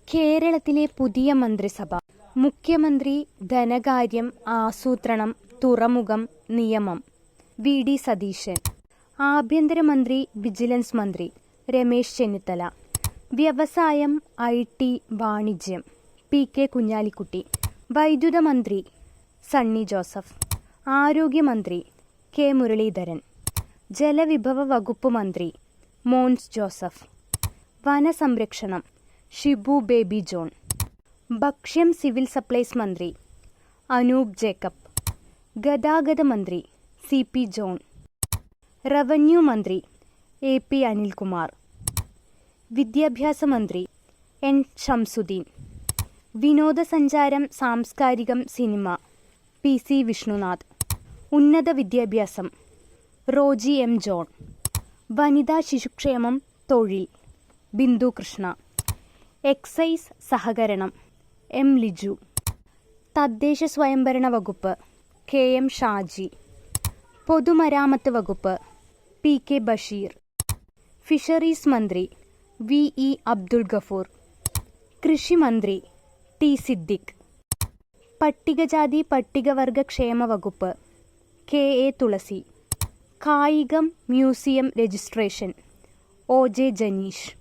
കേരളത്തിലെ പുതിയ മന്ത്രിസഭ. മുഖ്യമന്ത്രി, ധനകാര്യം, ആസൂത്രണം, തുറമുഖം, നിയമം വി.ഡി. സതീശൻ. ആഭ്യന്തരമന്ത്രി, വിജിലൻസ് മന്ത്രി രമേശ് ചെന്നിത്തല. വ്യവസായം, ഐ.ടി, വാണിജ്യം പി.കെ. കുഞ്ഞാലിക്കുട്ടി. വൈദ്യുത മന്ത്രി സണ്ണി ജോസഫ്. ആരോഗ്യമന്ത്രി കെ. മുരളീധരൻ. ജലവിഭവ വകുപ്പ് മന്ത്രി മോൻസ് ജോസഫ്. വനസംരക്ഷണം ഷിബു ബേബി ജോൺ. ഭക്ഷ്യം, സിവിൽ സപ്ലൈസ് മന്ത്രി അനൂപ് ജേക്കബ്. ഗതാഗത മന്ത്രി സി.പി. ജോൺ. റവന്യൂ മന്ത്രി എ.പി. അനിൽകുമാർ. വിദ്യാഭ്യാസ മന്ത്രി എൻ. ഷംസുദ്ദീൻ. വിനോദസഞ്ചാരം, സാംസ്കാരികം, സിനിമ പി.സി. വിഷ്ണുനാഥ്. ഉന്നത വിദ്യാഭ്യാസം റോജി എം. ജോൺ. വനിതാ ശിശുക്ഷേമം, തൊഴിൽ ബിന്ദു കൃഷ്ണ. എക്സൈസ്, സഹകരണം എം. ലിജു. തദ്ദേശ സ്വയംഭരണ വകുപ്പ് കെ. എം. ഷാജി. പൊതുമരാമത്ത് വകുപ്പ് പി.കെ. ബഷീർ. ഫിഷറീസ് മന്ത്രി വി.ഇ. അബ്ദുൾ ഗഫൂർ. കൃഷി മന്ത്രി ടി. സിദ്ദിഖ്. പട്ടികജാതി പട്ടികവർഗ ക്ഷേമ വകുപ്പ് കെ. എ. തുളസി. കായികം, museum registration O. J. Janeesh.